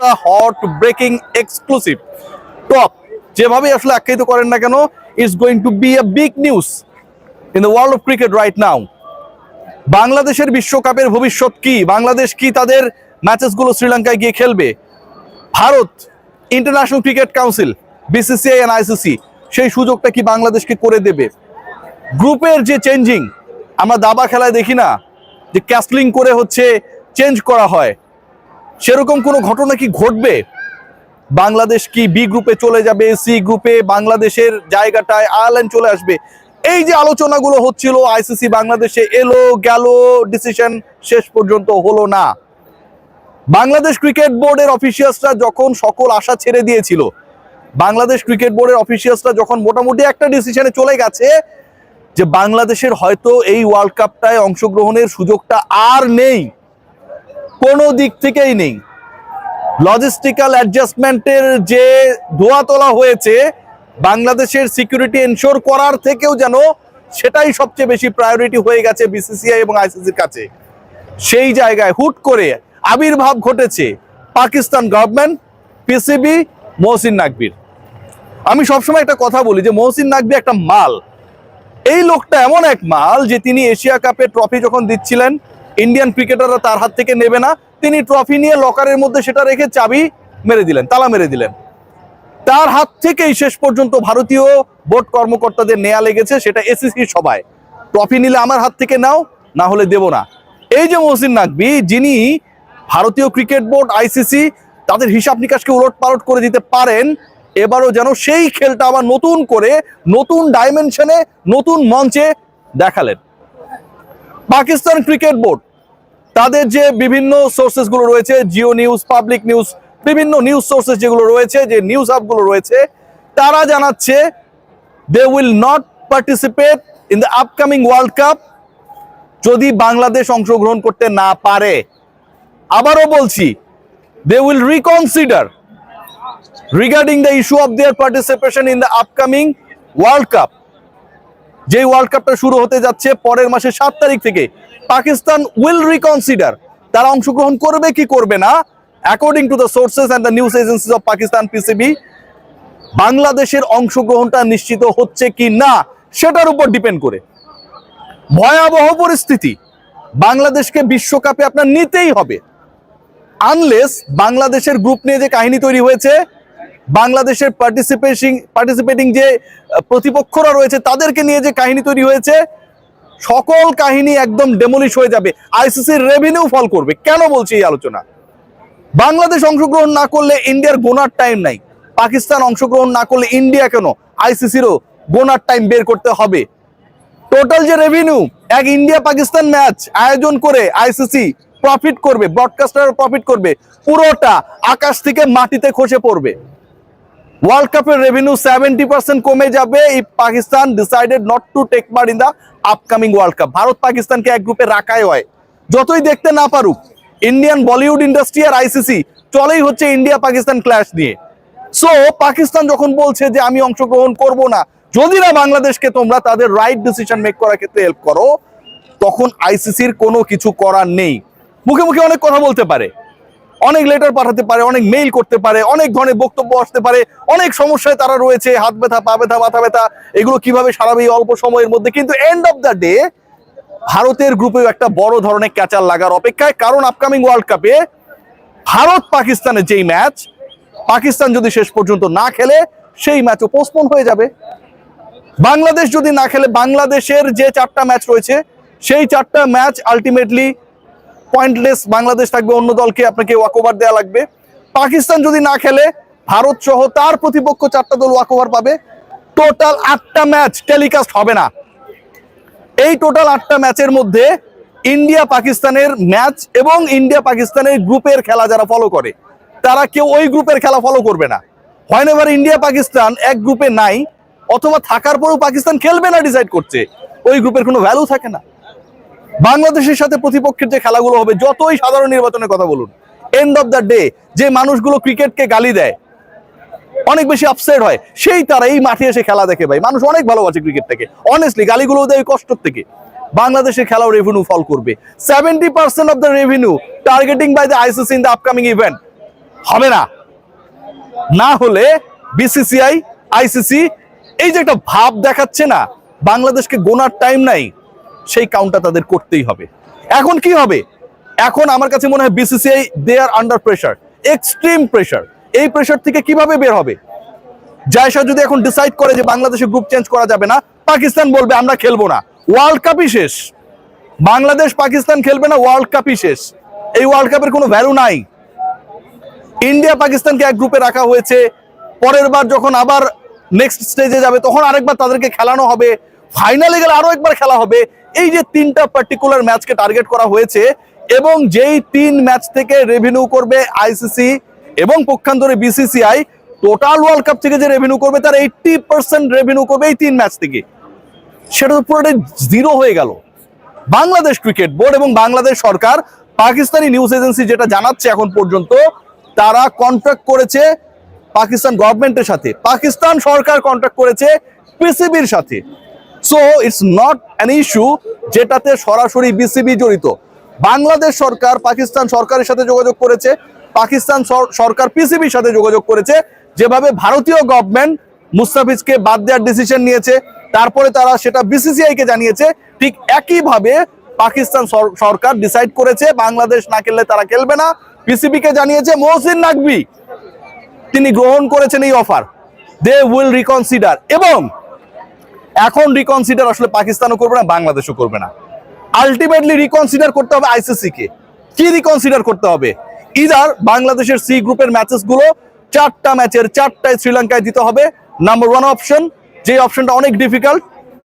Hot breaking exclusive top যেভাবে আসলে আখ্যায়িত করেন না কেন, it's going to be a big news in the world of cricket right now. বাংলাদেশের বিশ্বকাপের ভবিষ্যৎ কি? বাংলাদেশ কি তাদের ম্যাচেসগুলো শ্রীলঙ্কায় গিয়ে খেলবে? Bharat, international cricket council, BCCI and ICC সেই সুযোগটা কি বাংলাদেশকে করে দেবে? গ্রুপের যে চেঞ্জিং, আমরা দাবা খেলায় দেখি না যে ক্যাসলিং করে হচ্ছে চেঞ্জ করা হয়, সেরকম কোনো ঘটনা কি ঘটবে? বাংলাদেশ কি বি গ্রুপে চলে যাবে, সি গ্রুপে বাংলাদেশের জায়গাটায় আয়ারল্যান্ড চলে আসবে? এই যে আলোচনাগুলো হচ্ছিল, আইসিসি বাংলাদেশে এলো গেল, ডিসিশন শেষ পর্যন্ত হলো না। বাংলাদেশ ক্রিকেট বোর্ডের অফিসিয়ালসরা যখন সকল আশা ছেড়ে দিয়েছিল, বাংলাদেশ ক্রিকেট বোর্ডের অফিসিয়ালসরা যখন মোটামুটি একটা ডিসিশনে চলে গেছে যে বাংলাদেশের হয়তো এই ওয়ার্ল্ড কাপটায় অংশগ্রহণের সুযোগটা আর নেই, কোনো দিক থেকেই নেই, লজিস্টিক্যাল অ্যাডজাস্টমেন্টের যে ধোয়া তোলা হয়েছে বাংলাদেশের সিকিউরিটি এনশোর করার থেকেও যেন সেটাই সবচেয়ে বেশি প্রায়োরিটি হয়ে গেছে বিসিসিআই এবং আইসিসির কাছে। সেই জায়গায় হুট করে আবির্ভাব ঘটেছে পাকিস্তান গভর্নমেন্ট, পিসিবি, মহসিন নাকভির। আমি সবসময় একটা কথা বলি যে মহসিন নাকভি একটা মাল। এই লোকটা এমন এক মাল যে তিনি এশিয়া কাপে ট্রফি যখন দিচ্ছিলেন, ইন্ডিয়ান ক্রিকেটাররা তার হাত থেকে নেবে না, তিনি ট্রফি নিয়ে লকারের মধ্যে সেটা রেখে চাবি মেরে দিলেন, তালা মেরে দিলেন। তার হাত থেকেই শেষ পর্যন্ত ভারতীয় বোর্ড কর্মকর্তাদের নেয়া লেগেছে, সেটা এসিসির সভায়, ট্রফি নিলে আমার হাত থেকে নাও, না হলে দেব না। এই যে মহসিন নাকভি, যিনি ভারতীয় ক্রিকেট বোর্ড, আইসিসি তাদের হিসাব নিকাশকে উলট পালট করে দিতে পারেন, এবারও যেন সেই খেলটা আবার নতুন করে নতুন ডাইমেনশনে নতুন মঞ্চে দেখালেন। পাকিস্তান ক্রিকেট বোর্ড তাদের যে বিভিন্ন সোর্সেস গুলো রয়েছে, জিও নিউজ, পাবলিক নিউজ, বিভিন্ন নিউজ সোর্সেস যেগুলো রয়েছে, যে নিউজ হাবগুলো রয়েছে, তারা জানাচ্ছে they will not participate in the upcoming world cup যদি বাংলাদেশ অংশগ্রহণ করতে না পারে। আবারও বলছি, they will reconsider regarding the issue of their participation in the upcoming world cup. যে ওয়ার্ল্ড কাপটা শুরু হতে যাচ্ছে পরের মাসের 7 তারিখ থেকে, পাকিস্তান উইল রিকনসিডার তারা অংশগ্রহণ করবে কি করবে না, according to the sources and the news agencies of Pakistan, PCB, বাংলাদেশের অংশগ্রহণটা নিশ্চিত হচ্ছে কি না সেটার উপর ডিপেন্ড করে। ভয়াবহ পরিস্থিতি, বাংলাদেশকে বিশ্বকাপে আপনার নিতেই হবে, আনলেস বাংলাদেশের গ্রুপ নিয়ে যে কাহিনী তৈরি হয়েছে, বাংলাদেশের পার্টিসিপেটিং যে প্রতিপক্ষরা রয়েছে তাদেরকে নিয়ে যে কাহিনী তৈরি হয়েছে, সকল কাহিনী একদম ডেমোলিশ হয়ে যাবে, আইসিসির রেভিনিউ ফল করবে। কেন বলছি এই আলোচনা? বাংলাদেশ অংশগ্রহণ না করলে ইন্ডিয়ার গোনার টাইম নাই, পাকিস্তান অংশগ্রহণ না করলে ইন্ডিয়া কেন, আইসিসিরও গোনার টাইম বের করতে হবে। টোটাল যে রেভিনিউ এক ইন্ডিয়া পাকিস্তান ম্যাচ আয়োজন করে আইসিসি প্রফিট করবে, ব্রডকাস্টার প্রফিট করবে, পুরোটা আকাশ থেকে মাটিতে খসে পড়বে। ওয়ার্ল্ড কাপের রেভিনিউ 70% কমে যাবে if Pakistan decided not to take part in the upcoming world cup. Bharat পাকিস্তানকে এক গ্রুপে রাখাই হয়, যতই দেখতে না পারুক। ইন্ডিয়ান বলিউড ইন্ডাস্ট্রি আর আইসিসি চলেই হচ্ছে ইন্ডিয়া পাকিস্তান ক্ল্যাশ নিয়ে। সো পাকিস্তান যখন বলছে যে আমি অংশগ্রহণ করব না যদি না বাংলাদেশকে তোমরা তাদের রাইট ডিসিশন মেক করার ক্ষেত্রে হেল্প করো, তখন আইসিসির কোনো কিছু করার নেই। মুখে মুখে অনেক কথা বলতে পারে, অনেক লেটার পাঠাতে পারে, অনেক মেইল করতে পারে, অনেক ধরনের বক্তব্য আসতে পারে, অনেক সমস্যায় তারা রয়েছে, হাত ব্যথা, পা ব্যথা, মাথা ব্যথা, এগুলো কিভাবে সারাবে এই অল্প সময়ের মধ্যে। কিন্তু এন্ড অফ দ্য ডে ভারতের গ্রুপেও একটা বড় ধরনের ক্যাচার লাগার অপেক্ষায়, কারণ আপকামিং ওয়ার্ল্ড কাপে ভারত পাকিস্তানের যেই ম্যাচ, পাকিস্তান যদি শেষ পর্যন্ত না খেলে সেই ম্যাচও পোস্টপোন হয়ে যাবে। বাংলাদেশ যদি না খেলে, বাংলাদেশের যে 4টা ম্যাচ রয়েছে সেই 4টা ম্যাচ আলটিমেটলি পয়েন্টলেস, বাংলাদেশ থাকবে, অন্য দলকে আপনাকে ওয়াকওভার দেওয়া লাগবে। পাকিস্তান যদি না খেলে, ভারত সহ তার প্রতিপক্ষ 4টা দল ওয়াকওভার পাবে। টোটাল 8টা ম্যাচ টেলিকাস্ট হবে না। এই টোটাল 8টা ম্যাচের মধ্যে ইন্ডিয়া পাকিস্তানের ম্যাচ এবং ইন্ডিয়া পাকিস্তানের গ্রুপের খেলা যারা ফলো করে, তারা কেউ ওই গ্রুপের খেলা ফলো করবে না। হোয়েনেভার ইন্ডিয়া পাকিস্তান এক গ্রুপে নাই, অথবা থাকার পরেও পাকিস্তান খেলবে না ডিসাইড করছে, ওই গ্রুপের কোনো ভ্যালু থাকে না। বাংলাদেশের সাথে প্রতিপক্ষের যে খেলাগুলো হবে, যতই সাধারণ নির্বাচনের কথা বলুন, এন্ড অফ দ্য ডে যে মানুষগুলো ক্রিকেটকে গালি দেয়, অনেক বেশি আপসেট হয়, সেই তারা এই মাঠে এসে খেলা দেখে। ভাই, মানুষ অনেক ভালোবাসে ক্রিকেটটাকে, অনেস্টলি গালিগুলো দেয় কষ্ট থেকে। বাংলাদেশের খেলাও রেভিনিউ ফল করবে। 70% of the revenue targeting by the ICC in the upcoming event হবে না। না হলে বিসিসিআই, আইসিসি এই যে একটা ভাব দেখাচ্ছে না বাংলাদেশকে গোনার টাইম নাই, সেই কাউন্টটা তাদের করতেই হবে। এখন কি হবে? এখন আমার কাছে মনে হয় বিসিসিআই দে আর আন্ডার প্রেসার, এক্সট্রিম প্রেসার। এই প্রেসার থেকে কিভাবে বের হবে? জায়সা যদি এখন ডিসাইড করে যে বাংলাদেশে গ্রুপ চেঞ্জ করা যাবে না, পাকিস্তান বলবে আমরা খেলবো না, ওয়ার্ল্ড কাপই শেষ। বাংলাদেশ পাকিস্তান খেলবে না, ওয়ার্ল্ড কাপই শেষ। এই ওয়ার্ল্ড কাপের কোনো ভ্যালু নাই। ইন্ডিয়া পাকিস্তানকে এক গ্রুপে রাখা হয়েছে, পরের বার যখন আবার নেক্সট স্টেজে যাবে তখন আরেকবার তাদেরকে খেলানো হবে, ফাইনালে গেলে আরো একবার খেলা হবে। এই যে 3টা পার্টিকুলার ম্যাচকে টার্গেট করা হয়েছে, এবং যেই 3 ম্যাচ থেকে রেভিনিউ করবে আইসিসি এবং পক্ষান্তরে বিসিসিআই, টোটাল ওয়ার্ল্ড কাপ থেকে যে রেভিনিউ করবে তার 80% রেভিনিউ করবে এই 3 ম্যাচ থেকে। সেটা তো পুরোটাই জিরো হয়ে গেল। বাংলাদেশ ক্রিকেট বোর্ড এবং বাংলাদেশ সরকার, পাকিস্তানি নিউজ এজেন্সি যেটা জানাচ্ছে এখন পর্যন্ত, তারা কন্ট্রাক্ট করেছে পাকিস্তান গভর্নমেন্টের সাথে, পাকিস্তান সরকার কন্ট্রাক্ট করেছে পিসিবির সাথে। So it's not an issue যেটাতে সরাসরি বিসিবি জড়িত। বাংলাদেশ সরকার পাকিস্তান সরকারের সাথে যোগাযোগ করেছে, পাকিস্তান সরকার পিসিবির সাথে যোগাযোগ করেছে। যেভাবে ভারতীয় গভর্নমেন্ট মুস্তাফিজকে বাদ দেওয়ার ডিসিশন নিয়েছে, তারপরে তারা সেটা বিসিসিআই কে জানিয়েছে, ঠিক একইভাবে পাকিস্তান সরকার ডিসাইড করেছে বাংলাদেশ না খেললে তারা খেলবে না, পিসিবি কে জানিয়েছে। মহসিন নাকভি তিনি গ্রহণ করেছেন এই অফার, দে উইল রিকনসিডার। এবং এখন রিকনসিডার আসলে পাকিস্তানও করবে না, বাংলাদেশও করবে না, আলটিমেটলি রিকনসিডার করতে হবে আইসিসি কে। কি রিকনসিডার করতে হবে? ইদার বাংলাদেশের সি গ্রুপের ম্যাচেস গুলো 4টা ম্যাচের 4টায় শ্রীলঙ্কায় দিতে হবে, নাম্বার 1 অপশন, যে অপশনটা অনেক ডিফিকাল্ট।